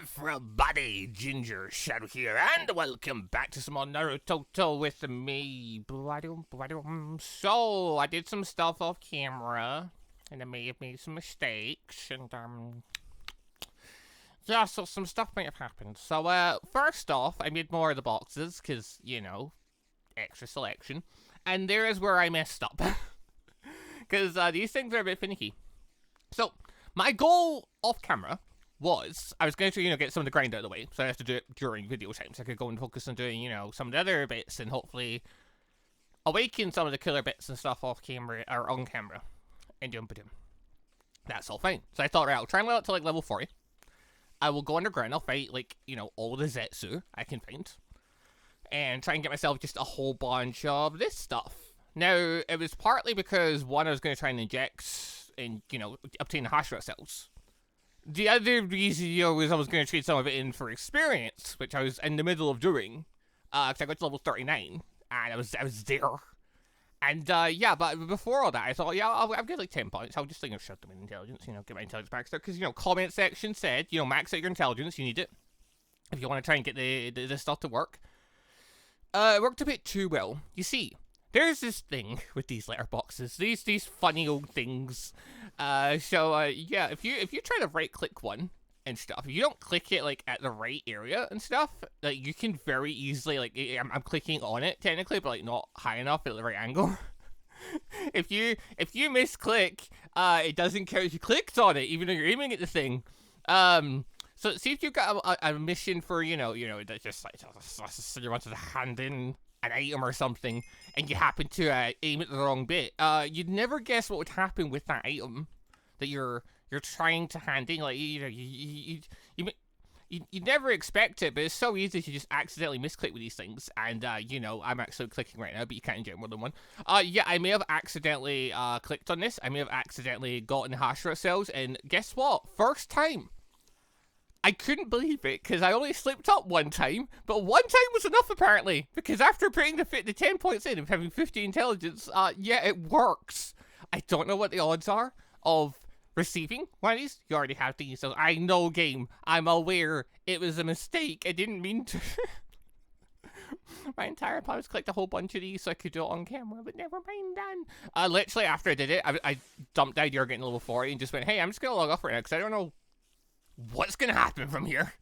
everybody, Gingershadow here, and welcome back to some more Naruto with me. So, I did some stuff off camera, and I may have made some mistakes, and yeah, so some stuff might have happened. So, first off, I made more of the boxes, because, you know, extra selection, and there is where I messed up. Because these things are a bit finicky. So, my goal off camera was, I was going to, get some of the grind out of the way, so I have to do it during video time, so I could go and focus on doing, some of the other bits, and hopefully awaken some of the killer bits and stuff off camera, or on camera, and that's all fine. So I thought, right, I'll try and level it to, level 40. I will go underground, I'll fight, all the Zetsu I can find, and try and get myself just a whole bunch of this stuff. Now, it was partly because, one, I was going to try and inject, and, obtain the Hashira cells. The other reason, was I was going to trade some of it in for experience, which I was in the middle of doing, because I got to level 39, and I was there. And, yeah, but before all that, I thought, yeah, I'll get, 10 points. I'll just, shut them in intelligence, get my intelligence back there, because, comment section said, max out your intelligence, you need it, if you want to try and get the stuff to work. It worked a bit too well. You see, there's this thing with these letterboxes, these funny old things. Yeah, if you try to right click one and stuff, if you don't click it at the right area and stuff, you can very easily I'm clicking on it technically, but not high enough at the right angle. if you misclick, it doesn't count if you clicked on it, even though you're aiming at the thing. So see if you've got a mission for that's just you want to hand in an item or something, and you happen to aim at the wrong bit. You'd never guess what would happen with that item that you're trying to hand in. You never expect it, but it's so easy to just accidentally misclick with these things. And I'm actually clicking right now, but you can't inject more than one. Yeah, I may have accidentally clicked on this. I may have accidentally gotten Hashira cells, and guess what? First time. I couldn't believe it, because I only slipped up one time, but one time was enough apparently, because after putting the 10 points in and having 50 intelligence, yeah, it works. I don't know what the odds are of receiving one of these. You already have these, so I know game. I'm aware it was a mistake. I didn't mean to. My entire plan was to collect a whole bunch of these so I could do it on camera, but never mind done. Literally after I did it, I dumped the idea of getting level 40 and just went, hey, I'm just going to log off right now, because I don't know what's gonna happen from here,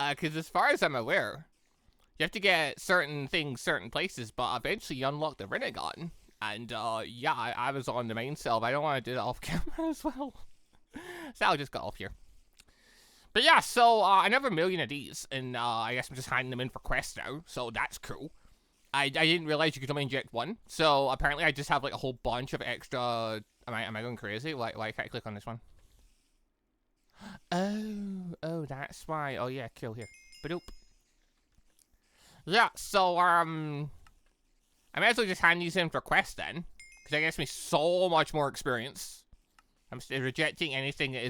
because as far as I'm aware, you have to get certain things certain places, but eventually you unlock the Rinnegan, and yeah, I was on the main self. I don't want to do that off camera as well, so I'll just go off here. But yeah, so I have a million of these, and I guess I'm just handing them in for quests now, so that's cool. I didn't realize you could only inject one, so apparently I just have a whole bunch of extra. Am I going crazy? Why can't I click on this one? Oh, that's why. Oh yeah, kill here. Ba-doop. Yeah, so I might as well just hand these in for quests then, because that gets me so much more experience. I'm still rejecting anything that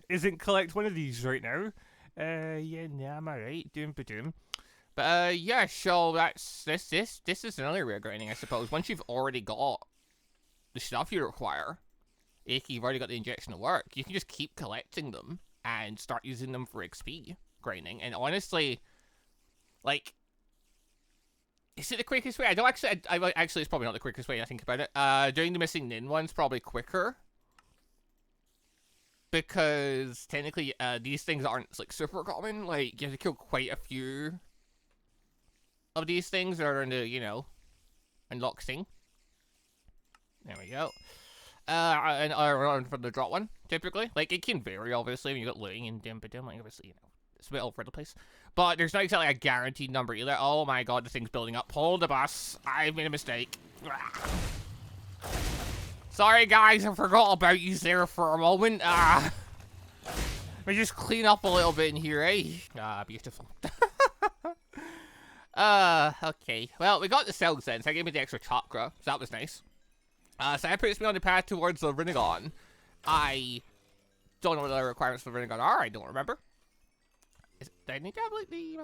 isn't collect one of these right now. Yeah, nah, I'm alright. Doom. But yeah, so that's this is another way of grinding, I suppose. Once you've already got the stuff you require, if you've already got the injection to work, you can just keep collecting them and start using them for XP grinding. And honestly, is it the quickest way? I don't actually. Actually, it's probably not the quickest way. I think about it. Doing the missing nin one's probably quicker, because technically, these things aren't super common. You have to kill quite a few of these things that are in the unlock thing. There we go. And around for the drop one, typically. It can vary, obviously, when you got looting and obviously, it's a bit all over the place. But there's not exactly a guaranteed number either. Oh my god, the thing's building up. Hold the bus. I've made a mistake. Sorry, guys, I forgot about you there for a moment. Let me just clean up a little bit in here, eh? Beautiful. Okay. Well, we got the cells then, so that gave me the extra chakra, so that was nice. So that puts me on the path towards the Rinnegan. I don't know what the requirements for the Rinnegan are. I don't remember. Do I need to have the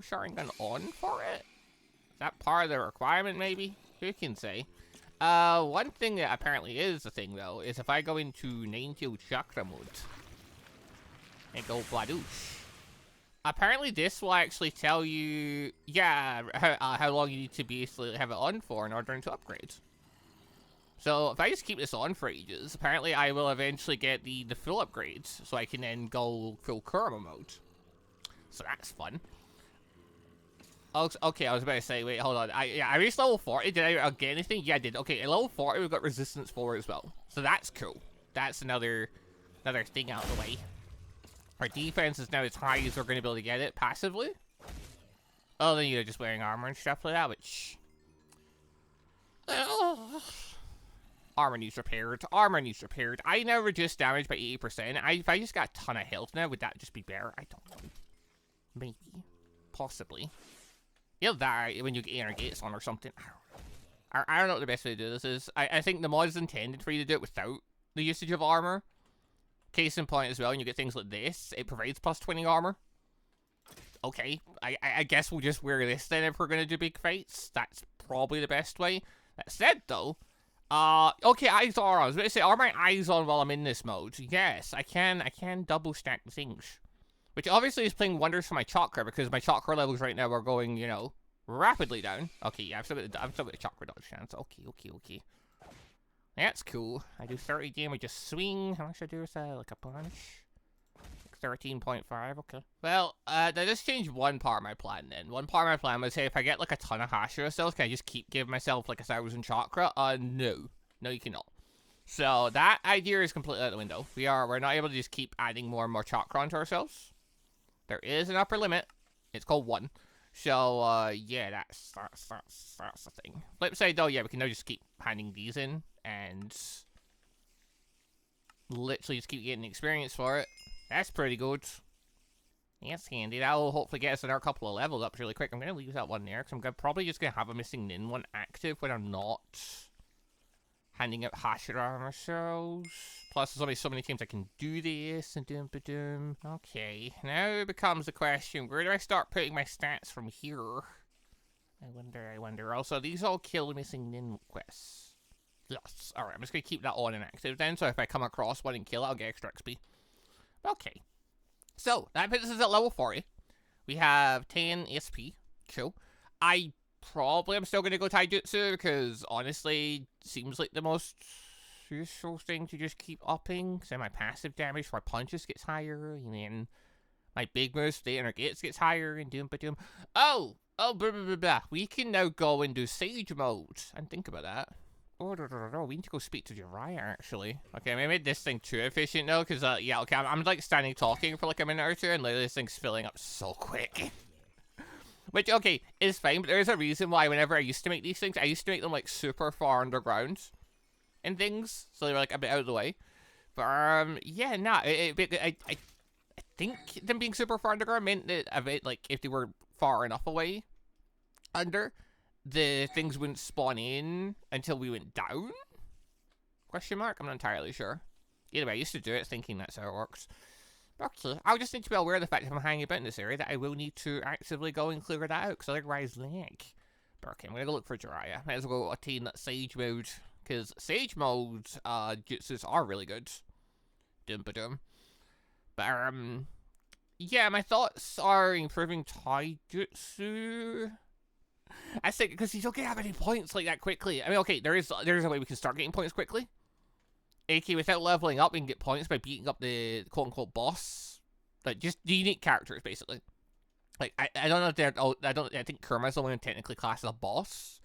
Sharingan on for it? Is that part of the requirement? Maybe. Who can say? One thing that apparently is a thing though is if I go into 9-tailed chakra mode, And go Bladoosh. Apparently this will actually tell you, yeah, how long you need to basically have it on for in order to upgrade. So if I just keep this on for ages, apparently I will eventually get the full upgrades, so I can then go full Kurama mode. So that's fun. Okay, I was about to say, wait, hold on. I reached level 40. Did I get anything? Yeah, I did. Okay, at level 40 we've got resistance 4 as well. So that's cool. That's another thing out of the way. Our defense is now as high as we're going to be able to get it passively. Oh, then you're just wearing armor and stuff like that, which... Armor needs repaired. Armor needs repaired. I now reduce damage by 80%. If I just got a ton of health now, would that just be better? I don't know. Maybe. Possibly. You know that when you get inner gates on or something. I don't know what the best way to do this is. I think the mod is intended for you to do it without the usage of armor. Case in point as well, when you get things like this, it provides plus 20 armor. Okay, I guess we'll just wear this then if we're going to do big fights. That's probably the best way. That said, though, okay, eyes on. I was going to say, are my eyes on while I'm in this mode? Yes, I can double stack the things. Which obviously is playing wonders for my chakra, because my chakra levels right now are going, you know, rapidly down. Okay, yeah, I've still got a chakra dodge chance. Okay. That's cool. I do 30 damage a swing. How much I do is that? Like a punch? 13.5, okay. Well, that just changed one part of my plan then. One part of my plan was, hey, if I get like a ton of Hashira cells, can I just keep giving myself like 1,000 chakra? No. No, you cannot. So that idea is completely out the window. We're not able to just keep adding more and more chakra onto ourselves. There is an upper limit. It's called 1. So, yeah, that's the thing. Flip side, though, yeah, we can now just keep handing these in and literally just keep getting experience for it. That's pretty good. That's handy. That'll hopefully get us another couple of levels up really quick. I'm going to leave that one there, because I'm probably just going to have a missing Nin one active when I'm not handing out Hashira ourselves. Plus, there's only so many times I can do this and doom-ba-doom. Okay, now it becomes the question, where do I start putting my stats from here? I wonder. Also, these all kill missing Nin quests. Yes. Alright, I'm just going to keep that on and active then, so if I come across one and kill it, I'll get extra XP. Okay. So, that puts us at level 40. We have 10 SP. Cool. I probably am still going to go Taijutsu, because honestly, seems like the most useful thing to just keep upping. So my passive damage for my punches gets higher, and then my big moves, the inner gates gets higher, and doom-ba-doom. Oh, blah, blah, blah, blah. We can now go and do Sage mode, and think about that. Oh, we need to go speak to Jiraiya, actually. Okay, I made this thing too efficient, though, because, yeah, okay, I'm like, standing talking for, like, a minute or two, and literally this thing's filling up so quick. Which, okay, is fine, but there's a reason why whenever I used to make these things, I used to make them, like, super far underground and things, so they were, like, a bit out of the way. But, yeah, nah, I think them being super far underground meant that, a bit, like, if they were far enough away under, the things wouldn't spawn in until we went down? Question mark? I'm not entirely sure. Either way, I used to do it thinking that's how it works. Okay, I'll just need to be aware of the fact that if I'm hanging about in this area that I will need to actively go and clear that out, because otherwise lag. But okay, I'm going to go look for Jiraiya. Might as well go attain that Sage mode, because Sage mode jutsus are really good. Doom-ba-doom. But, yeah, my thoughts are improving Taijutsu. I think because you don't get that many points like that quickly. I mean, okay, there is a way we can start getting points quickly. AK, without leveling up, we can get points by beating up the quote-unquote boss. Like, just the unique characters, basically. Like, I don't know if they're... Oh, I think Kurama's the one who technically classed as a boss.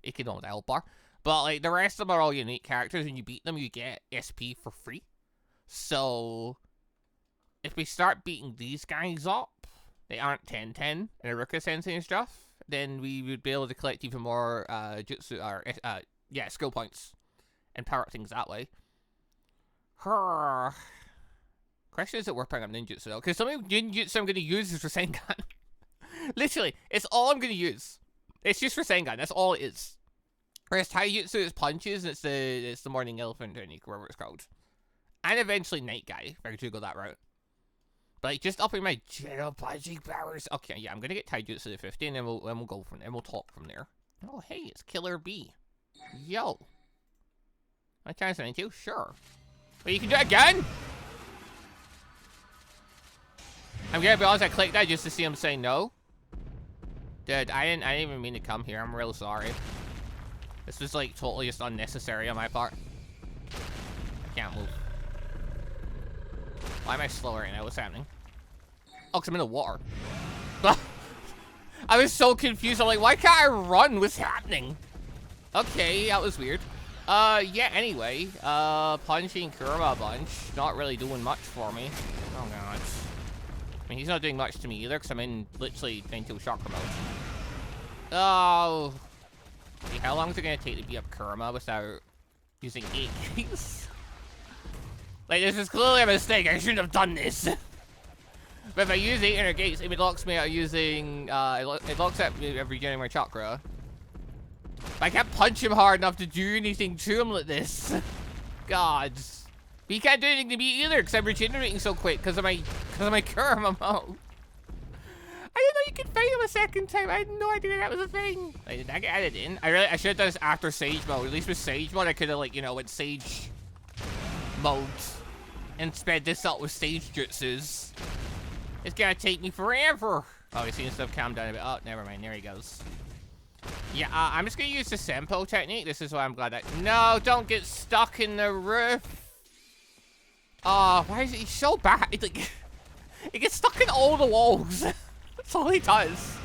AK don't with the L bar. But, like, the rest of them are all unique characters. When you beat them, you get SP for free. So, if we start beating these guys up, they aren't 10-10 and Iruka Sensei and stuff, then we would be able to collect even more jutsu, or, yeah, skill points. And power up things that way. Question is it worth picking up ninjutsu though? Because some of the ninjutsu I'm going to use is for Sengan. Literally, it's all I'm going to use. It's just for Sengan, that's all it is. Whereas Taijutsu is punches, and it's the morning elephant technique, whatever it's called. And eventually Night Guy, if I could go that route. But like, just upping my general punching powers. Okay, yeah, I'm going to get Taijutsu to 50, and then we'll go from there, and we'll talk from there. Oh, hey, it's Killer B. Yo. My chance to 92? Sure. But you can do it again? I'm gonna be honest, I clicked that just to see him say no. Dude, I didn't even mean to come here. I'm real sorry. This was like totally just unnecessary on my part. I can't move. Why am I slow right now? What's happening? Oh, because I'm in the water. I was so confused. I'm like, why can't I run? What's happening? Okay, that was weird. Yeah, anyway. Punching Kurama a bunch. Not really doing much for me. Oh, God. I mean, he's not doing much to me either, because I'm in literally mental chakra mode. Oh. See, how long is it going to take to beat up Kurama without using 8 keys? Like, this is clearly a mistake. I shouldn't have done this. But if I use 800 gates, it locks me out using, it locks out regenerating my chakra. But I can't punch him hard enough to do anything to him like this. God. But he can't do anything to me either, because I'm regenerating so quick, because of my Kurama mode. I didn't know you could fight him a second time. I had no idea that was a thing. Like, did I get added in? I should have done this after Sage mode. At least with Sage mode, I could have, like, you know, went Sage mode and sped this up with Sage jutsus. It's gonna take me forever. Oh, he's seeing stuff calm down a bit. Oh, never mind. There he goes. Yeah, I'm just gonna use the Senpo technique. This is why I'm glad that. No, don't get stuck in the roof. Oh, why is he so bad? It's like, he gets stuck in all the walls. That's all he does.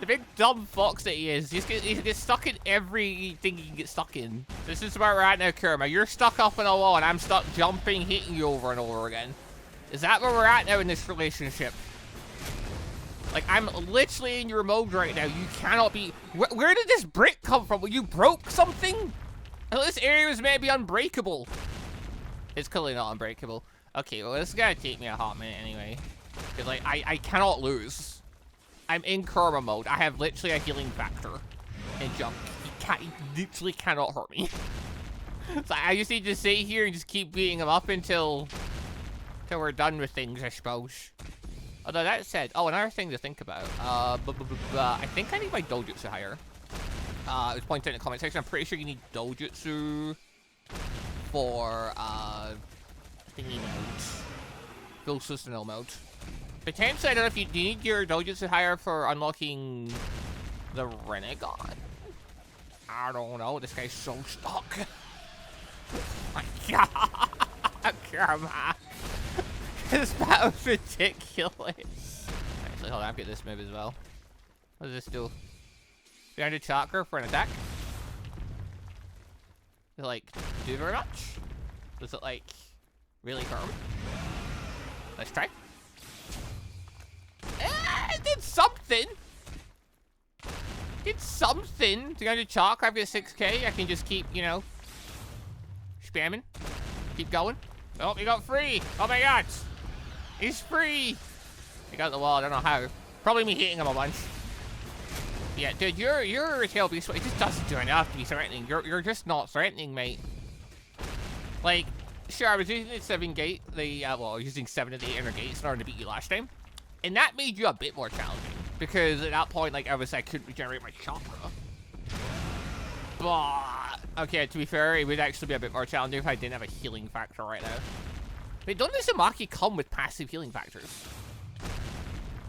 The big dumb fox that he is. He gets stuck in everything he can get stuck in. This is where we're at now, Kurama. You're stuck up in a wall, and I'm stuck jumping, hitting you over and over again. Is that where we're at now in this relationship? Like, I'm literally in your mode right now. You cannot be... Where did this brick come from? You broke something? This area was meant to be unbreakable. It's clearly not unbreakable. Okay, well, this is gonna take me a hot minute anyway. Because, like, I cannot lose. I'm in Kurama mode. I have literally a healing factor and jump. He literally cannot hurt me. So I just need to sit here and just keep beating him up until we're done with things, I suppose. Although that said, oh, another thing to think about. I think I need my dojutsu higher. It was pointed out in the comment section. I'm pretty sure you need dojutsu for thingy mode, full Susanoo mode. Potentially, I don't know if you need your dojutsu higher for unlocking the Renegade. I don't know. This guy's so stuck. Oh my God, come on. This battle's ridiculous. Actually, hold on, I'll get this move as well. What does this do? 300 chakra for an attack? Does it, like, do very much? Does it, like, really hurt? Let's try. It did something! Did something! 300 chakra, I've got 6k. I can just keep, you know, spamming. Keep going. Oh, he got free! Oh my God! He's free! He got the wall, I don't know how. Probably me hitting him a bunch. Yeah, dude, your tail beast, it just doesn't do enough to be threatening. You're just not threatening, mate. Like, sure, I was using the 7 gate, well, I was using 7 of the 800 gates in order to beat you last time. And that made you a bit more challenging. Because at that point, like, obviously I couldn't regenerate my chakra. But, okay, to be fair, it would actually be a bit more challenging if I didn't have a healing factor right now. Wait, don't Uzumaki come with passive healing factors?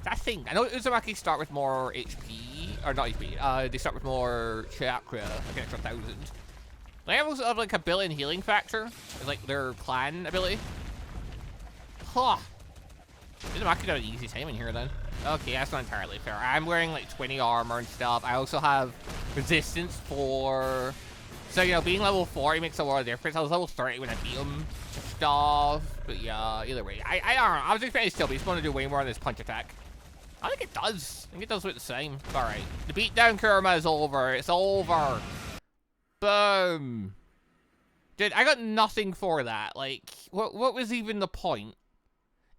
That thing. I know Uzumaki start with more HP, or not HP, they start with more chakra, like an extra 1,000. They also have like a built-in healing factor, it's like their clan ability. Huh. Uzumaki got an easy time in here then. Okay, that's not entirely fair. I'm wearing like 20 armor and stuff. I also have resistance for... So, you know, being level 40 makes a lot of difference. I was level 30 when I beat him. Stuff. But yeah, either way. I don't know. I was expecting still, but he's going to do way more on this punch attack. I think it does. I think it does what the same. Alright. The beatdown Kurama is over. It's over. Boom. Dude, I got nothing for that. Like, what was even the point?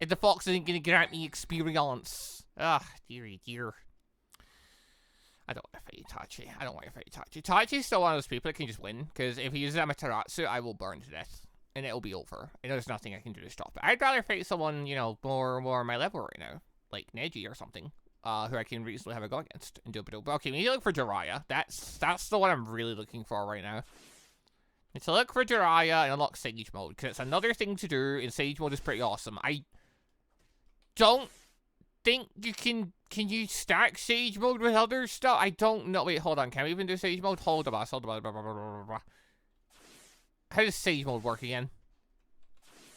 If the fox isn't going to grant me experience. Ah, dearie dear. I don't want to fight Itachi. I don't want to fight Itachi. Itachi's still one of those people that can just win, because if he uses Amaterasu, I will burn to death. And it'll be over. And there's nothing I can do to stop it. I'd rather fight someone, you know, more my level right now. Like Neji or something. Who I can reasonably have a go against. And do a bit of... Okay, we need to look for Jiraiya. That's the one I'm really looking for right now. Need to look for Jiraiya and unlock Sage mode. Because it's another thing to do, and Sage mode is pretty awesome. I don't think you can you stack Sage Mode with other stuff? I don't know. Wait, hold on. Can we even do Sage Mode? Hold on. How does Sage Mode work again?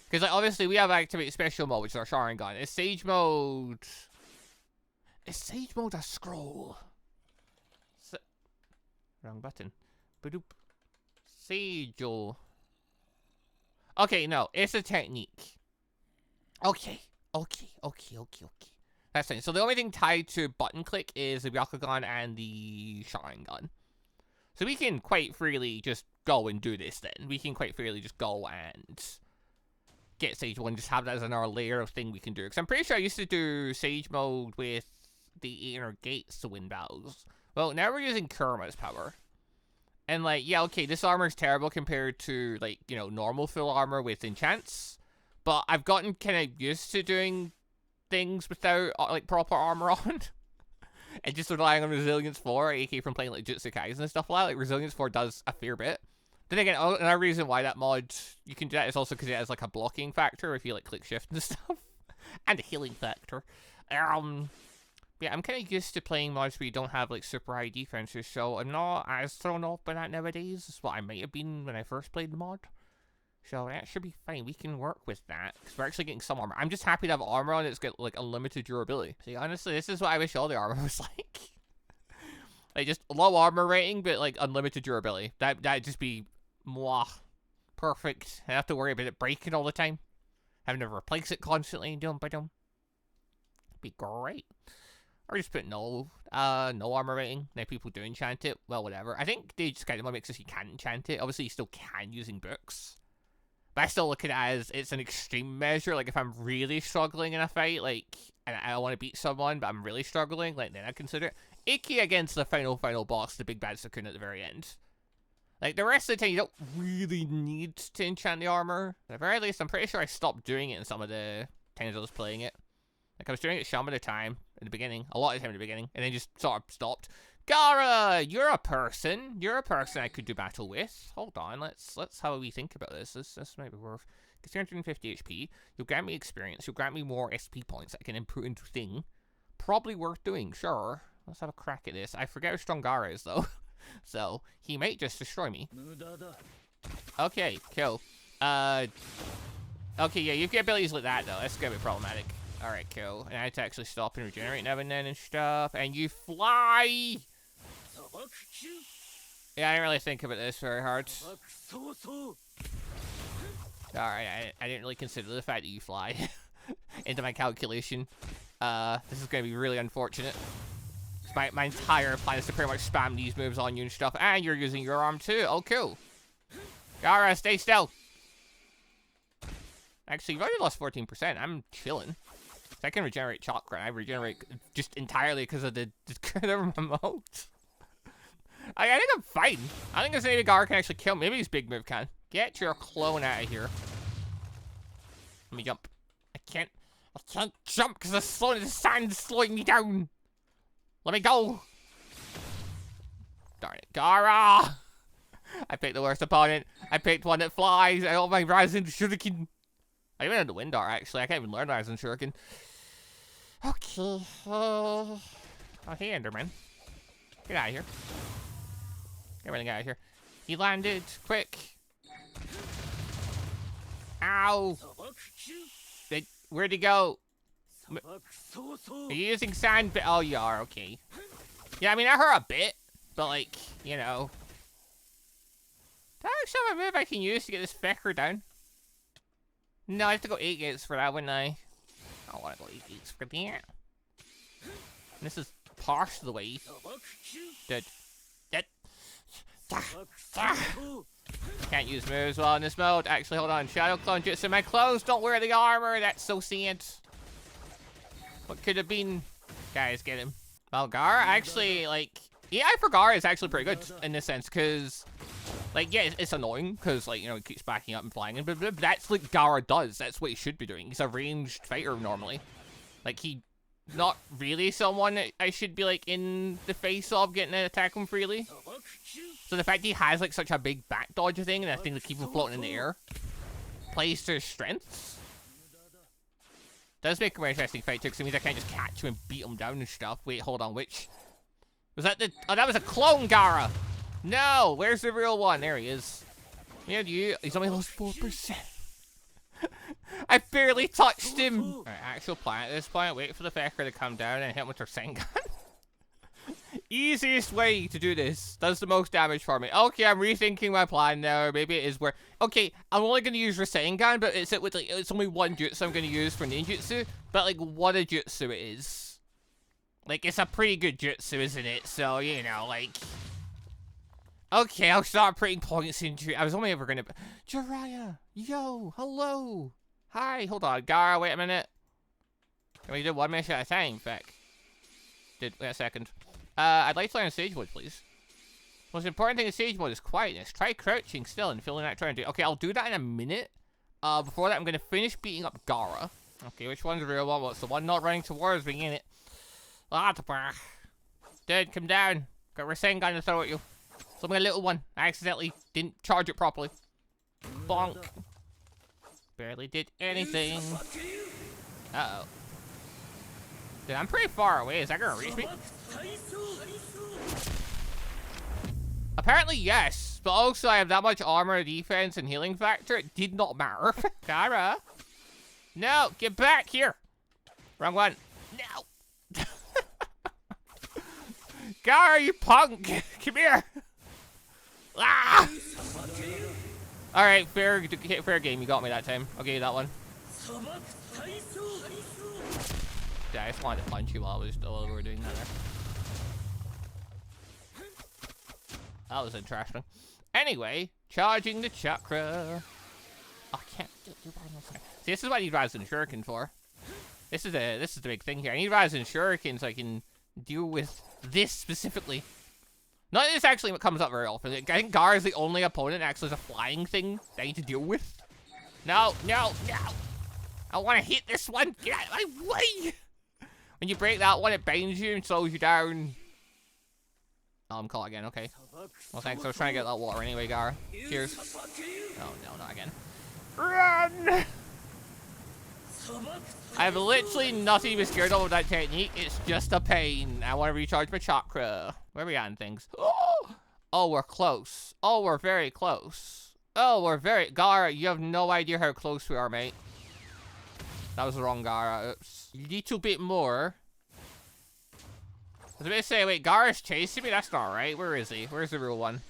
Because, like, obviously, we have Activate Special Mode, which is our Sharingan. Is Sage Mode... Is Sage Mode a scroll? Wrong button. Badoop. Sage-o. Okay, no. It's a technique. Okay. That's fine. So the only thing tied to button click is the Byakugan and the Sharingan. So we can quite freely just go and do this then. We can quite freely just go and get Sage Mode and just have that as another layer of thing we can do. Because I'm pretty sure I used to do Sage Mode with the inner gates to win battles. Well, now we're using Kurama's power. And, like, yeah, okay, this armor is terrible compared to, like, you know, normal full armor with enchants. But I've gotten kind of used to doing things without, like, proper armor on. And just relying on Resilience 4, aka from playing, like, Jutsu Kaisen and stuff like that. Like, Resilience 4 does a fair bit. Then again, another reason why that mod, you can do that is also because it has, like, a blocking factor if you, like, click shift and stuff. And a healing factor. Yeah, I'm kind of used to playing mods where you don't have, like, super high defenses, so I'm not as thrown off by that nowadays. That's what I might have been when I first played the mod. So that should be fine. We can work with that, because we're actually getting some armor. I'm just happy to have armor on it's got, like, unlimited durability. See, honestly, this is what I wish all the armor was like. Like, just low armor rating, but, like, unlimited durability. That'd just be, mwah, perfect. I don't have to worry about it breaking all the time. Having to replace it constantly, It'd be great. Or just put no armor rating. Now people do enchant it. Well, whatever. I think they just kind of makes us you can't enchant it. Obviously, you still can using books. But I still look at it as it's an extreme measure. Like, if I'm really struggling in a fight, like, and I want to beat someone, but I'm really struggling, like, then I consider it. Icky against the final boss, the big bad Sukuna at the very end. Like, the rest of the time, you don't really need to enchant the armor. At the very least, I'm pretty sure I stopped doing it in some of the times I was playing it. Like, I was doing it some of the time in the beginning, a lot of the time in the beginning, and then just sort of stopped. Gaara, you're a person. You're a person I could do battle with. Hold on, let's have a wee think about this. This might be worth. It's 350 HP. You'll grant me experience. You'll grant me more SP points that I can input into thing. Probably worth doing, sure. Let's have a crack at this. I forget how strong Gaara is, though. So, he might just destroy me. Okay, cool. Okay, yeah, you've got abilities like that, though. That's gonna be problematic. Alright, cool. And I had to actually stop and regenerate now and then and stuff. And you fly! Yeah, I didn't really think about this very hard. Alright, I didn't really consider the fact that you fly into my calculation. This is going to be really unfortunate. My entire plan is to pretty much spam these moves on you and stuff. And you're using your arm too. Oh, cool. Gaara, stay still. Actually, you've already lost 14%. I'm chilling. I can regenerate chakra. I regenerate just entirely because of the remote. I think I'm fine. I think this Gaara can actually kill me. Maybe his big move can. Get your clone out of here. Let me jump. I can't jump because the sand's slowing me down. Let me go. Darn it. Gaara! I picked the worst opponent. I picked one that flies. I got my Rising Shuriken. I even had the wind art, actually. I can't even learn Rising Shuriken. Okay. Oh, hey, Enderman. Get out of here. Get everything out of here. He landed. Quick. Ow. Where'd he go? Are you using sand? Oh, you are. Okay. Yeah, I mean, that hurt a bit. But, like, you know. Do I actually have a move I can use to get this fecker down? No, I have to go 8 gates for that, wouldn't I? I don't want to go 8 gates for that. This is part of the way. Can't use moves well in this mode. Actually, hold on. Shadow Clone Jutsu. My clones don't wear the armor. That's so sad. What could have been? Guys, get him. Well, Gaara actually, like... Yeah, for Gaara is actually pretty good in this sense, because... Like, yeah, it's annoying, because, like, you know, he keeps backing up and flying, but that's what Gaara does. That's what he should be doing. He's a ranged fighter, normally. Like, he... Not really someone that I should be, like, in the face of getting to attack him freely. So the fact he has, like, such a big back dodge thing, and I think to keep him floating in the air, plays to his strengths. Does make a more interesting fight too, because it means I can't just catch him and beat him down and stuff. Wait, hold on, which? Was that the... Oh, that was a clone Gaara! No! Where's the real one? There he is. Yeah, he's only lost 4%. I barely touched him! Alright, actual plan at this point. Wait for the Fecker to come down and hit him with her Sengun. Easiest way to do this. Does the most damage for me. Okay, I'm rethinking my plan now. Maybe it is where... Okay, I'm only going to use Rasengan, but it's only one jutsu I'm going to use for ninjutsu. But, like, what a jutsu it is. Like, it's a pretty good jutsu, isn't it? So, you know, like... Okay, I'll start putting points into... I was only ever going to... Jiraiya! Yo! Hello! Hi! Hold on. Gaara, wait a minute. Can we do one mission at a time, Feck? Wait a second. I'd like to learn Sage Mode, please. Most important thing in Sage Mode is quietness. Try crouching still and feeling that trying to do. Okay, I'll do that in a minute. Before that, I'm gonna finish beating up Gaara. Okay, which one's the real one? What's the one not running towards me in it? Dude, come down. Got Rasengan to throw at you. Something a little one. I accidentally didn't charge it properly. Bonk. Barely did anything. Uh-oh. Dude, I'm pretty far away. Is that gonna reach me? Apparently, yes. But also, I have that much armor, defense, and healing factor. It did not matter. Gaara. No, get back here. Wrong one. No. Gaara, you punk. Come here. Ah! Alright, fair game. You got me that time. I'll give you that one. Yeah, I just wanted to punch you while we were doing that there. That was interesting. Anyway, charging the chakra. Oh, I can't do that. See, this is what I need Rasen Shuriken for. This is the big thing here. I need Rasen Shuriken so I can deal with this specifically. Not that this actually comes up very often. I think Gaara is the only opponent that actually has a flying thing that I need to deal with. No, no, no. I want to hit this one. Get out of my way. When you break that one, it binds you and slows you down. Oh, I'm caught again. Okay. Well, thanks. I was trying to get that water anyway, Gaara. Cheers. Oh, no, not again. Run! I have literally not even scared of that technique. It's just a pain. I want to recharge my chakra. Where are we at in things? Oh, we're close. Oh, we're very close. Oh, we're very... Gaara, you have no idea how close we are, mate. That was the wrong Gaara. Oops. A little bit more. I was about to say, wait, Gaara's chasing me? That's not right. Where is he? Where's the real one?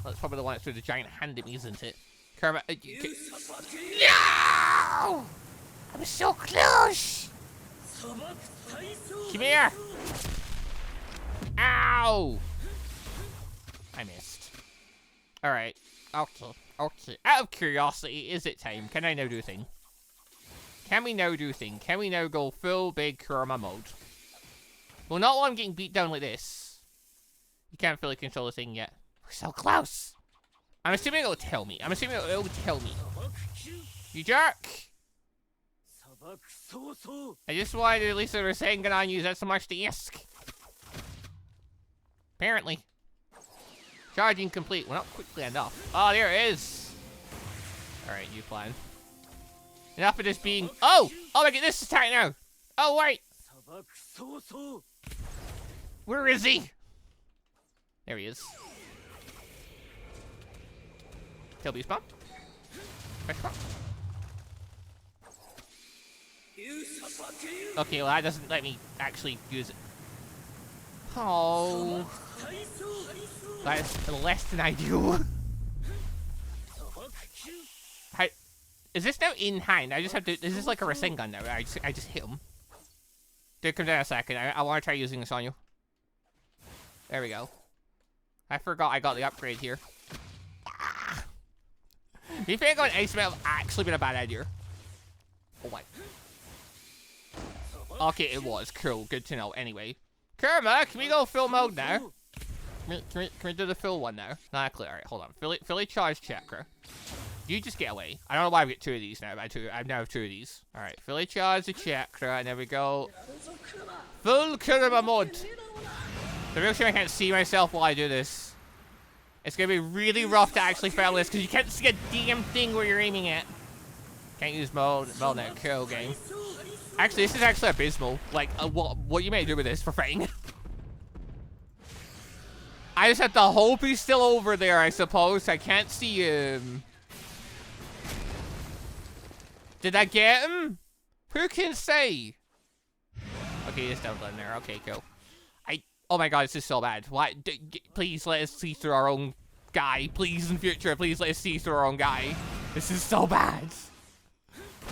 That's probably the one that threw the giant hand at me, isn't it? Kurama... No! I was so close! Come here! Ow! I missed. Alright. Okay. Okay. Out of curiosity, is it time? Can I now do a thing? Can we now do a thing? Can we now go full big Kurama mode? Well, not while I'm getting beat down like this. You can't fully control the thing yet. We're so close. I'm assuming it'll tell me. I'm assuming it'll tell me. You jerk! I just wanted to release a Rasengan on you. Is that so much to ask? Apparently. Charging complete. Well, not quickly enough. Oh, there it is. Alright, you plan. Enough of this being... Oh! Oh my god, this is tight now. Oh, wait. Where is he? There he is. Kill beast bomb. Okay, well that doesn't let me actually use it. Oh. That's less than ideal. How, is this now in hand? I just have to... Is this like a Rasengan now? I just hit him. Dude, come down a second. I want to try using this on you. There we go. I forgot I got the upgrade here. Ah. Do you think going Ice might have actually been a bad idea? Oh my. Okay, it was. Cool. Good to know. Anyway. Kurama, can we go full mode now? Can we do the full one now? Not clear. Alright, hold on. Fully charged chakra. You just get away. I don't know why we get two of these now, but I now have two of these. Alright, fully charged the chakra, and there we go. Full Kurama mode. The real shame I can't see myself while I do this. It's gonna be really rough to actually fail this, because you can't see a damn thing where you're aiming at. Can't use MonsterQ game. Actually, this is actually abysmal. Like, what you may do with this for fighting. I just have to hope he's still over there, I suppose. I can't see him. Did I get him? Who can say? Okay, he's down there. Okay, cool. Oh my god, this is so bad. Why? Please let us see through our own guy. Please, in future, please let us see through our own guy. This is so bad.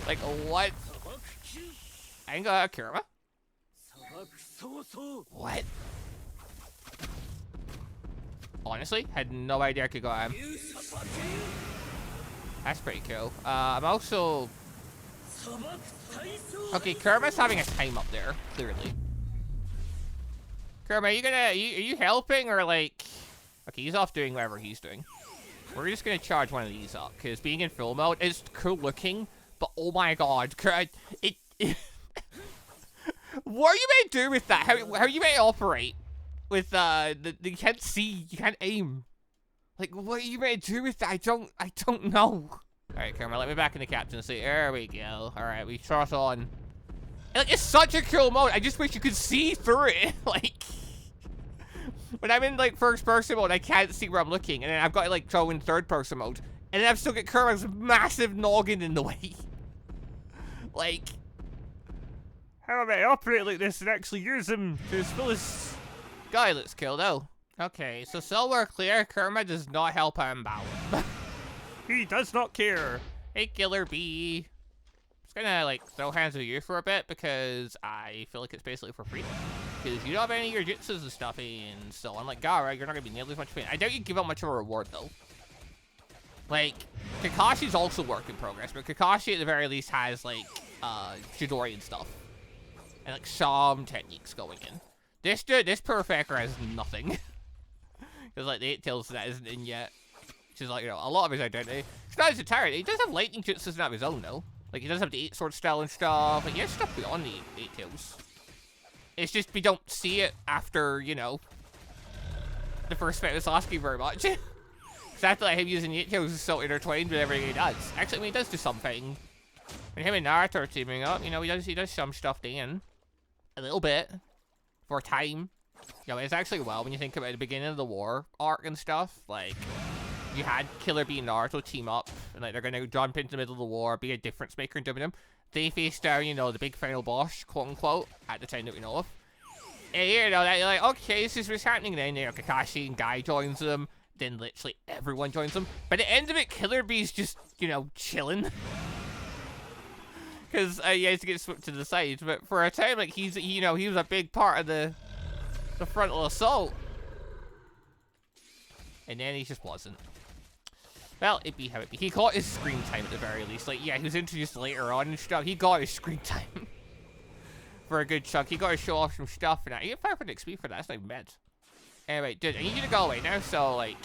Like, what? I ain't got a Kurama. What? Honestly, had no idea I could go at him. That's pretty cool. I'm also... Okay, Kurama's having a time up there, clearly. Kurama, are you helping or like... Okay, he's off doing whatever he's doing. We're just gonna charge one of these up, because being in full mode is cool looking, but oh my god, what are you meant to do with that? How are you meant to operate with you can't see, you can't aim. Like, what are you meant to do with that? I don't know. Alright, Kurama, let me back in the captain's seat. There we go. Alright, we trot on. And, like, it's such a cool mode. I just wish you could see through it. Like, when I'm in, like, first person mode, I can't see where I'm looking. And then I've got to, like, go in third person mode. And then I've still got Kurama's massive noggin in the way. Like, how am I operate like this and actually use him to his fullest? Guy looks cool, though. Okay, so we're clear. Kurama does not help ANBU. He does not care. Hey, Killer Bee. Just gonna, like, throw hands with you for a bit because I feel like it's basically for free. Because you don't have any of your jutsus and stuff, and so unlike Gaara, you're not gonna be nearly as much pain. I doubt you give out much of a reward, though. Like, Kakashi's also work in progress, but Kakashi at the very least has, like, Chidori and stuff. And, like, some techniques going in. This poor fecker has nothing. Because, like, the 8 tails that isn't in yet. Which is, like, you know, a lot of his identity. It's not his entirety. He does have lightning jutsus not of his own, though. Like, he does have the 8 sword style and stuff. Like, he has stuff beyond the 8 tails. It's just we don't see it after, you know, the first fight with Sasuke very much. Because I feel like him using the 8 tails is so intertwined with everything he does. Actually, when he does do something, when him and Naruto are teaming up, you know, he does some stuff in. A little bit. For a time. You know, it's actually well when you think about the beginning of the war arc and stuff. Like, you had Killer Bee and Naruto team up, and like they're gonna jump into the middle of the war, be a difference maker and doing them. They face down, you know, the big final boss, quote unquote, at the time that we know of. And you know, you're like, okay, this is what's happening. Then you know, Kakashi and Guy joins them. Then literally everyone joins them. By the end of it, Killer Bee's just, you know, chilling. Because he has to get swept to the side, but for a time, like, you know, he was a big part of the frontal assault. And then he just wasn't. Well, it be how it be. He got his screen time at the very least. Like, yeah, he was introduced later on and stuff. He got his screen time. For a good chunk. He got to show off some stuff and that. He get 500 XP for that. That's not even bad. Anyway, dude, I need you to go away now, so, like...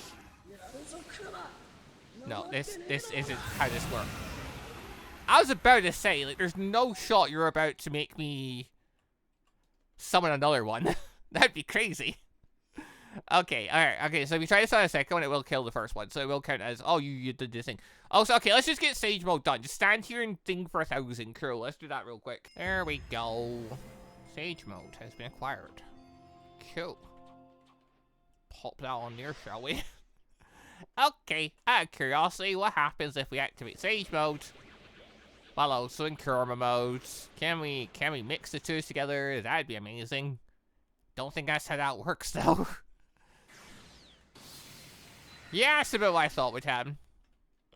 No, this isn't how this works. I was about to say, like, there's no shot you're about to make me summon another one. That'd be crazy. Okay, alright, okay, so if you try this on a second one, it will kill the first one, so it will count as, oh, you did this thing. Also, okay, let's just get Sage Mode done. Just stand here and think for 1,000. Cool, let's do that real quick. There we go. Sage Mode has been acquired. Cool. Pop that on there, shall we? Okay, out of curiosity, what happens if we activate Sage Mode? Well, also in Kurama mode. Can we mix the two together? That'd be amazing. Don't think that's how that works, though. Yeah, that's about what I thought would happen.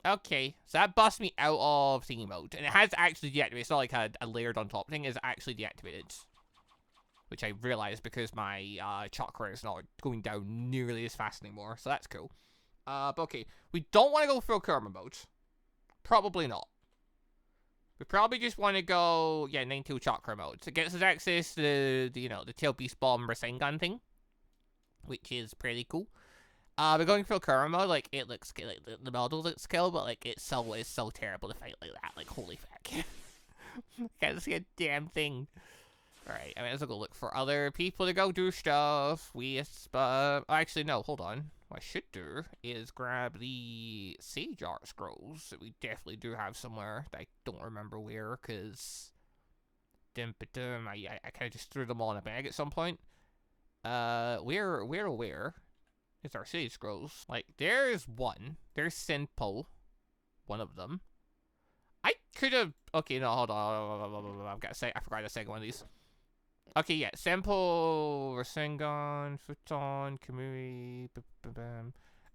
Okay, so that busts me out of thingy mode. And it has actually deactivated. It's not like a layered on top thing. It's actually deactivated. Which I realized because my chakra is not going down nearly as fast anymore. So that's cool. But okay, we don't want to go full Kurama mode. Probably not. We probably just want to go, yeah, 9-tail chakra mode. So it gets us access to the, you know, the Tail Beast Bomb Rasengan thing. Which is pretty cool. We're going for Kurama mode, like, it looks good, like, the model looks cool, but, like, it's so terrible to fight like that, like, holy fuck. Can't see a damn thing. Alright, I mean, let's go look for other people to go do stuff with, actually, no, hold on. What I should do is grab the Sage Art Scrolls that we definitely do have somewhere that I don't remember where, because I kind of just threw them all in a bag at some point. Where is our Sage Scrolls? Like, there's one. There's Simple. One of them. I could have... Okay, no, hold on. I've got to say... I forgot to say one of these. Okay, yeah. Simple, Rasengan, Futon, Kamui...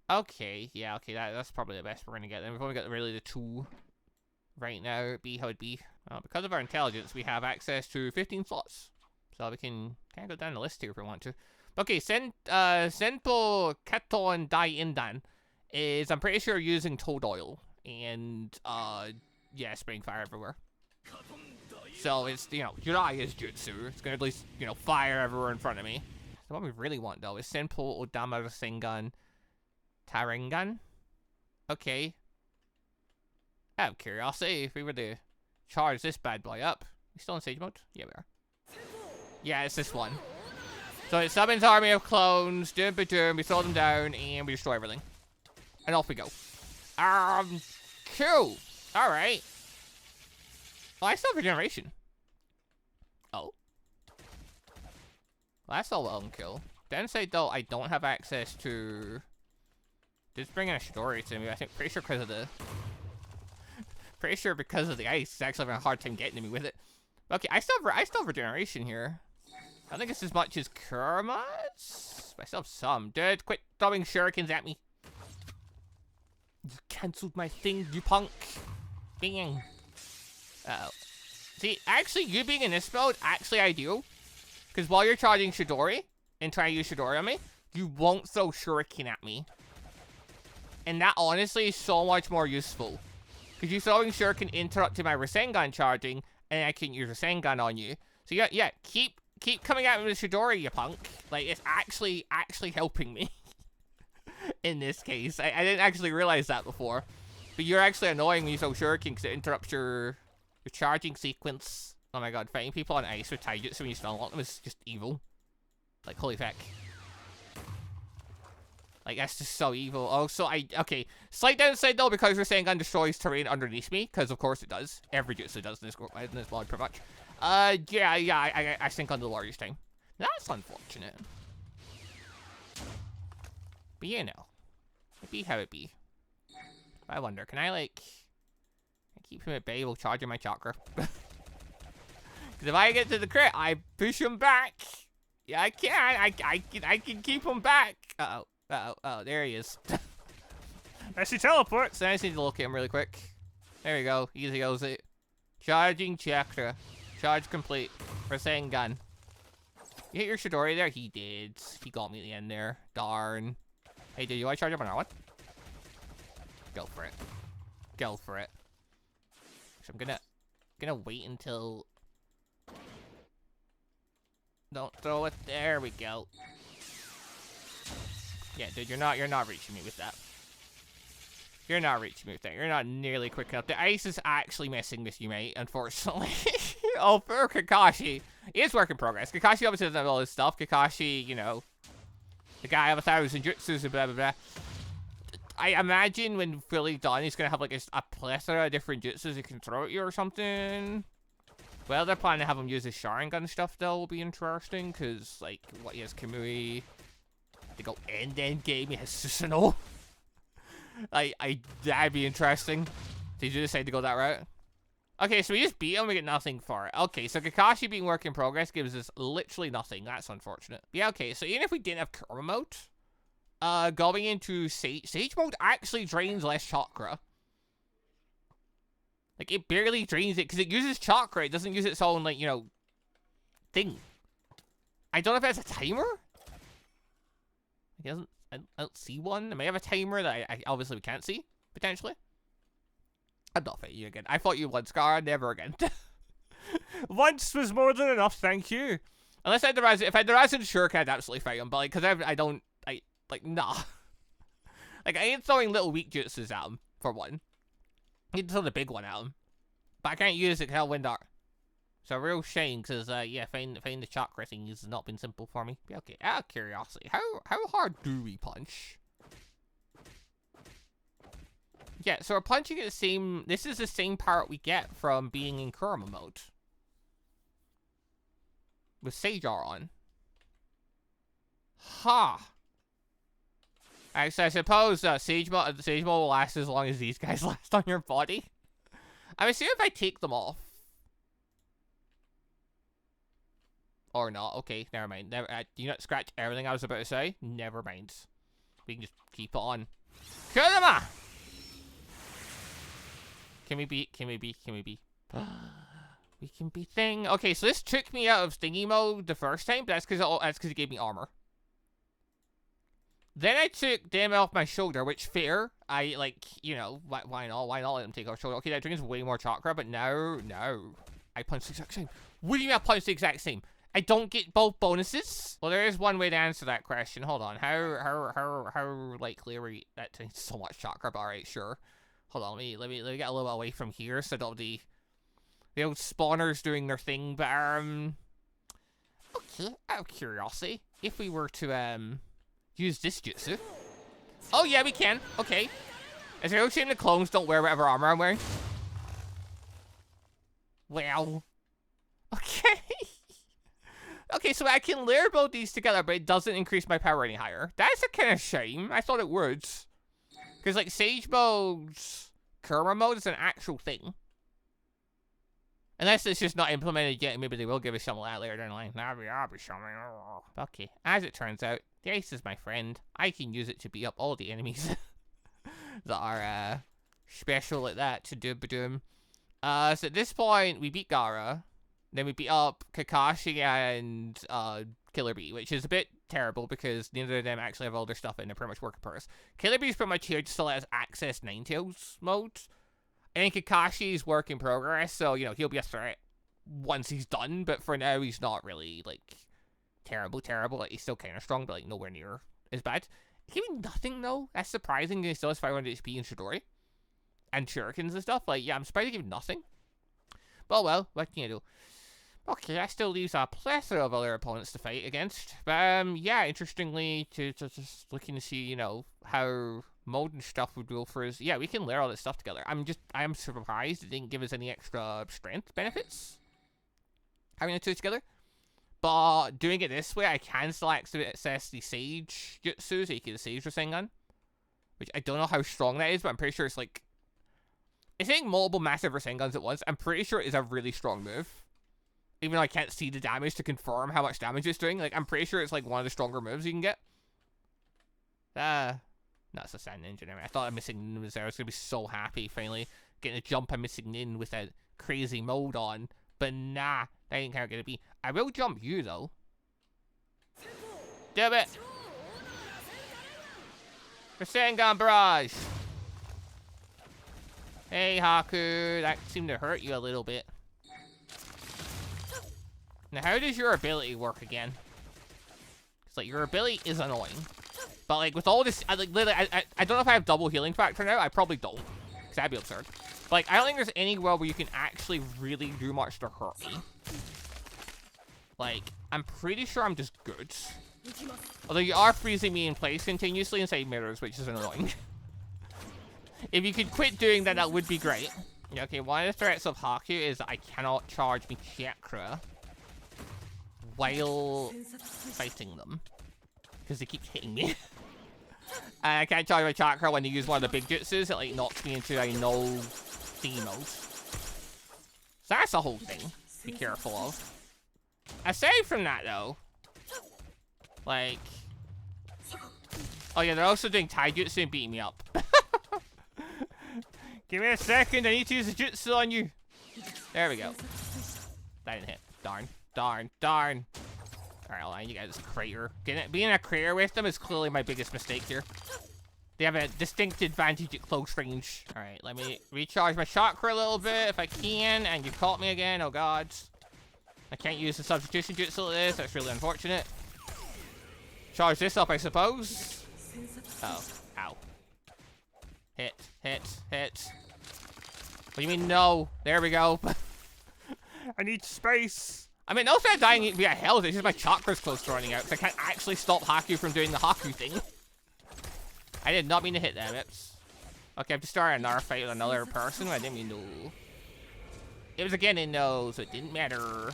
Okay, yeah, okay. That's probably the best we're going to get. Then we've only got really the two right now. It'd be how it'd be. Because of our intelligence, we have access to 15 slots. So we can kind of go down the list here if we want to. Okay, Senpo Katon Dai Indan is, I'm pretty sure, using Toad Oil. And, yeah, spraying fire everywhere. So it's, you know, Jiraiya's jutsu. It's gonna at least, you know, fire everywhere in front of me. So what we really want, though, is Senpo Odama Rasengan Taringan. Okay. Out of curiosity, if we were to charge this bad boy up. We still in Sage mode? Yeah, we are. Yeah, it's this one. So it summons army of clones, doom, we throw them down, and we destroy everything. And off we go. Cool. Alright. Well, I still have regeneration. Oh. Well, that's all well and cool. Downside, though, I don't have access to... Just bringing a story to me, I think, pretty sure because of the... Pretty sure because of the ice, it's actually having a hard time getting to me with it. Okay, I still have regeneration here. I don't think it's as much as Kurama's, but I still have some. Dude, quit throwing shurikens at me. You cancelled my thing, you punk. Bing. Uh-oh. See, actually, you being in this mode, actually ideal. Because while you're charging Chidori, and trying to use Chidori on me, you won't throw shuriken at me. And that honestly is so much more useful. Because you throwing shuriken interrupted my Rasengan charging, and I can use Rasengan on you. So yeah, keep coming at me with Chidori, you punk. Like, it's actually helping me. In this case. I didn't actually realize that before. But you're actually annoying me so shuriken because it interrupts your charging sequence. Oh my god, fighting people on ice with taijutsu when you stun them is just evil. Like, holy feck. Like, that's just so evil. Oh, so okay. Slight downside though, because Rasengan destroys terrain underneath me, because of course it does. Every jutsu does in this mod, pretty much. Yeah, I think on the largest time. That's unfortunate. But you know, it be how it be. I wonder, can I like keep him at bay while charging my chakra? Because if I get to the crit, I push him back. Yeah, I can. I can keep him back. Oh, there he is. As he teleports, I just need to look at him really quick. There we go. Easy goes it. Charging chakra. Charge complete. Rasengan. You hit your Chidori there? He did. He got me at the end there. Darn. Hey, do you want to charge up on that one? Go for it. Go for it. So I'm gonna wait until... Don't throw it. There we go. Yeah, dude, you're not reaching me with that. You're not reaching me with that. You're not nearly quick enough. The ice is actually messing with you, mate, unfortunately. Oh, poor Kakashi. He is work in progress. Kakashi obviously doesn't have all this stuff. Kakashi, you know, the guy of 1,000 jutsus and blah, blah, blah. I imagine when fully done, he's going to have, like, a plethora of different jutsus he can throw at you or something. Well, they're planning to have him use his Sharingan stuff, though, will be interesting, because, like, what he has Kamui... They go end game, he has Susanoo. That'd be interesting. Did you decide to go that route? Okay, so we just beat him, we get nothing for it. Okay, so Kakashi being work in progress gives us literally nothing. That's unfortunate. Yeah, okay, so even if we didn't have Kurama mode, going into Sage mode actually drains less chakra. Like, it barely drains it, because it uses chakra. It doesn't use its own, like, you know, thing. I don't know if that's a timer? I don't see one. It may have a timer that I obviously we can't see, potentially. I'm not fighting you again. I fought you once, Gaara, never again. Once was more than enough, thank you. Unless I had the Rasen, if I had the Rasen, sure, I'd absolutely fight him, but like, because nah. Like, I ain't throwing little weak jutsus at him, for one. I need to throw the big one at him. But I can't use it, hell, Wind Art. It's a real shame, because, yeah, find the chakra thing has not been simple for me. Okay, out of curiosity, how hard do we punch? Yeah, so we're punching at the same... This is the same part we get from being in Kurama mode. With Sajar on. Ha! Actually, I suppose Sage mode will last as long as these guys last on your body. I'm assuming if I take them off. Or not. Okay, never mind. Do you not scratch everything I was about to say? Never mind. We can just keep it on. Kurama! Can we be? We can be thing. Okay, so this took me out of stingy mode the first time, but that's because it gave me armor. Then I took them off my shoulder, which fair. I, like, you know, why not? Why not let them take off shoulder? Okay, that drains way more chakra, but no. I punched the exact same. What do you mean I punched the exact same? I don't get both bonuses? Well, there is one way to answer that question. Hold on. How likely are we... That takes so much chakra, but alright, sure. Hold on, let me get a little bit away from here so I don't have the old spawners doing their thing, but, okay, out of curiosity, if we were to, use this jutsu... Oh, yeah, we can. Okay. Is there no shame the clones don't wear whatever armor I'm wearing? Well... Okay. Okay, so I can layer both these together, but it doesn't increase my power any higher. That's a kind of shame. I thought it would. Because, like, Sage mode's Kurama mode is an actual thing. Unless it's just not implemented yet, maybe they will give us some of that later down the line. I'll be something. Okay, as it turns out, the ice is my friend. I can use it to beat up all the enemies that are special like that to do-ba-doom. So at this point, we beat Gaara. Then we beat up Kakashi and Killer Bee, which is a bit terrible because neither of them actually have all their stuff in. They're pretty much working for us. Killer Bee's pretty much here just to let us access Ninetales mode. And Kakashi's work in progress, so, you know, he'll be a threat once he's done, but for now he's not really, like, terrible. Like, he's still kind of strong, but, like, nowhere near as bad. He gave me nothing, though. That's surprising. He still has 500 HP in Chidori. And shurikens and stuff. Like, yeah, I'm surprised he gave nothing. But, well, what can you do? Okay, that still leaves a plethora of other opponents to fight against. But, yeah, interestingly, to just looking to see, you know, how mode and stuff would rule for us. Yeah, we can layer all this stuff together. I am surprised it didn't give us any extra strength benefits having the two together. But doing it this way, I can still access the Sage Jutsu, so you get the Sage Rasengan. Which I don't know how strong that is, but I'm pretty sure it's like... It's hitting multiple massive Rasengans at once. I'm pretty sure it is a really strong move. Even though I can't see the damage to confirm how much damage it's doing. Like, I'm pretty sure it's like one of the stronger moves you can get. That's a Sand Ninja. I thought a missing Nin was there. I was going to be so happy finally getting a jump a missing Nin with a crazy mode on. But nah, that ain't how it's going to be. I will jump you though. Do it! Rasengan Barrage! Hey Haku, that seemed to hurt you a little bit. Now, how does your ability work again? It's like, your ability is annoying. But, like, with all this, I don't know if I have double healing factor now. I probably don't. Because that'd be absurd. But, like, I don't think there's anywhere where you can actually really do much to hurt me. Like, I'm pretty sure I'm just good. Although you are freezing me in place continuously inside mirrors, which is annoying. If you could quit doing that, that would be great. Yeah, okay, one of the threats of Haku is that I cannot charge my chakra while fighting them. Because they keep hitting me. And I can't charge my chakra when they use one of the big jutsus. It, like, knocks me into a no thingy mode. So that's the whole thing to be careful of. Aside from that, though, like... Oh yeah, they're also doing taijutsu and beating me up. Give me a second, I need to use the jutsu on you. There we go. That didn't hit. Darn. Alright, hold on, you guys, crater. Being a crater with them is clearly my biggest mistake here. They have a distinct advantage at close range. Alright, let me recharge my chakra a little bit if I can, and you caught me again, oh god. I can't use the substitution jutsu like this, that's really unfortunate. Charge this up, I suppose. Oh, ow. Hit. What do you mean no? There we go. I need space. I mean, also dying via health, it's just my chakra's close to running out, because I can't actually stop Haku from doing the Haku thing. I did not mean to hit them, it's... Okay, I've just started another fight with another person, I didn't mean to. It was again in no, so it didn't matter.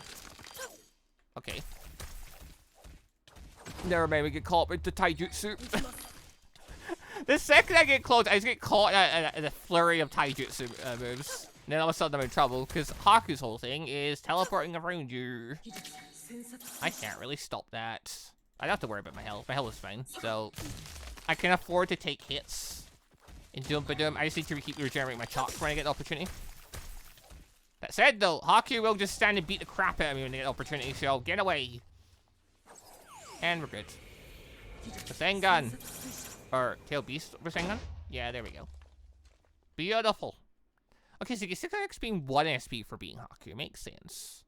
Okay. Never mind, we get caught with the taijutsu. The second I get close, I just get caught in a flurry of taijutsu moves. And then all of a sudden I'm in trouble, because Haku's whole thing is teleporting around you. I can't really stop that. I don't have to worry about my health. My health is fine, so... I can afford to take hits. And doom-ba-doom, I just need to keep regenerating my chakra when I get the opportunity. That said, though, Haku will just stand and beat the crap out of me when they get the opportunity, so get away. And we're good. Rasengan. Or Tail Beast Rasengan? Yeah, there we go. Beautiful. Okay, so you get 600 XP and 1 SP for being Haku. Makes sense.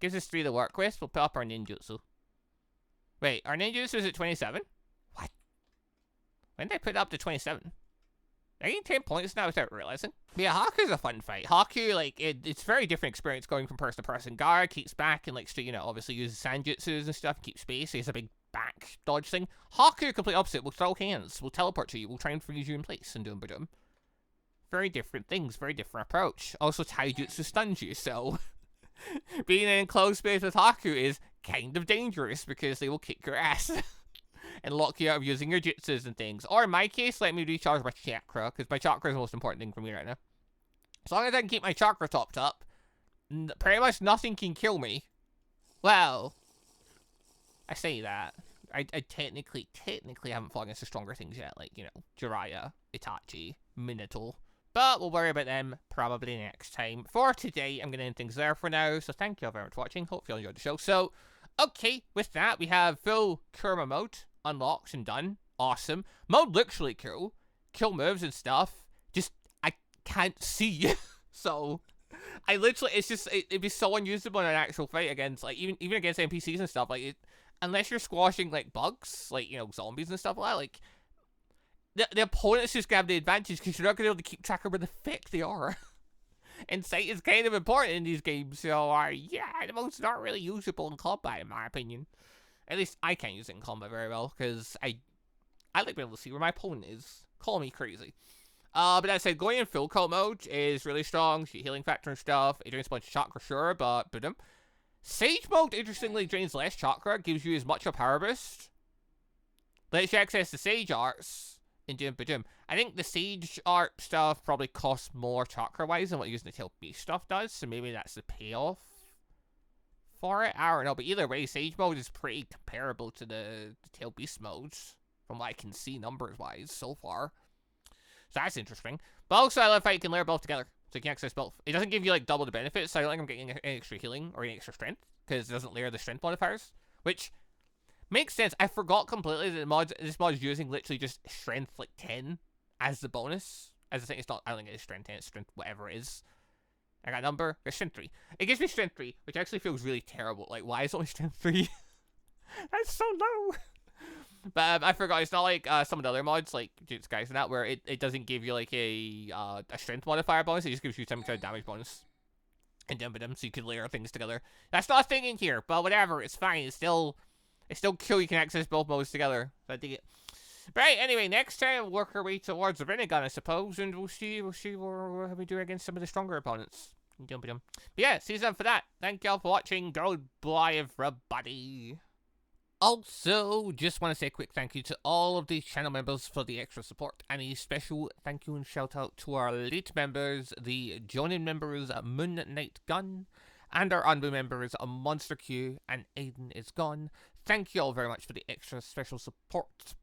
Gives us 3 to work with. We'll put up our ninjutsu. Wait, our ninjutsu is at 27? What? When did I put it up to 27? I gained 10 points now without realizing. But yeah, Haku's a fun fight. Haku, like, it's a very different experience going from person to person. Gaara keeps back and likes to, you know, obviously uses sanjutsus and stuff, keep space. He has a big back dodge thing. Haku, complete opposite, will throw hands, will teleport to you, will try and freeze you in place and doom-ba-doom. Very different things, very different approach. Also, taijutsu stuns you, so... being in enclosed space with Haku is kind of dangerous because they will kick your ass. And lock you out of using your jutsus and things. Or in my case, let me recharge my chakra, because my chakra is the most important thing for me right now. As long as I can keep my chakra topped up, pretty much nothing can kill me. Well, I say that. I technically haven't fought against the stronger things yet, like, you know, Jiraiya, Itachi, Minato. But we'll worry about them probably next time. For today, I'm going to end things there for now, so thank you all very much for watching. Hope you all enjoyed the show. So, okay, with that, we have full Kurama mode unlocked and done. Awesome. Mode looks really cool. Kill moves and stuff. Just, I can't see. So, I literally, it's just, it'd be so unusable in an actual fight against, like, even against NPCs and stuff. Like, unless you're squashing, like, bugs, like, you know, zombies and stuff like that, like, the opponents just grab the advantage because you're not going to be able to keep track of where the feck they are. And sight is kind of important in these games, so, yeah, the mode's not really usable in combat, in my opinion. At least I can't use it in combat very well, because I like being able to see where my opponent is. Call me crazy. But that said, going in full cult mode is really strong. See healing factor and stuff. It drains a bunch of chakra, sure, but boom. Sage mode, interestingly, drains less chakra, gives you as much a power boost. Lets you access the Sage arts. And doom. I think the Sage art stuff probably costs more chakra-wise than what using the Tail Beast stuff does, so maybe that's the payoff for it. I don't know, but either way, Sage mode is pretty comparable to the Tail Beast modes, from what I can see numbers-wise so far. So that's interesting. But also, I love how you can layer both together, so you can access both. It doesn't give you, like, double the benefits, so I don't think I'm getting any extra healing or any extra strength, because it doesn't layer the strength modifiers, which... makes sense. I forgot completely that this mod is using literally just strength like 10 as the bonus. As I think it's not, I don't think it's strength 10, it's strength whatever it is. I got a number, it's strength 3. It gives me strength 3, which actually feels really terrible. Like, why is it only strength 3? That's so low. But I forgot, it's not like some of the other mods, like Jutsu Guys and that, where it doesn't give you like a strength modifier bonus, it just gives you some kind of damage bonus. And so you can layer things together. That's not a thing in here, but whatever, it's fine, it's still cool you can access both modes together. So I dig it. But right, anyway, next time we'll work our way towards the Rinnegan, I suppose, and we'll see what we do against some of the stronger opponents. But yeah, see you then for that. Thank y'all for watching. Goodbye, everybody. Also, just want to say a quick thank you to all of the channel members for the extra support, and a special thank you and shout out to our elite members, the joining members Moon Knight Gun, and our ANBU members MonsterQ and AdenIsGone. Thank you all very much for the extra special support.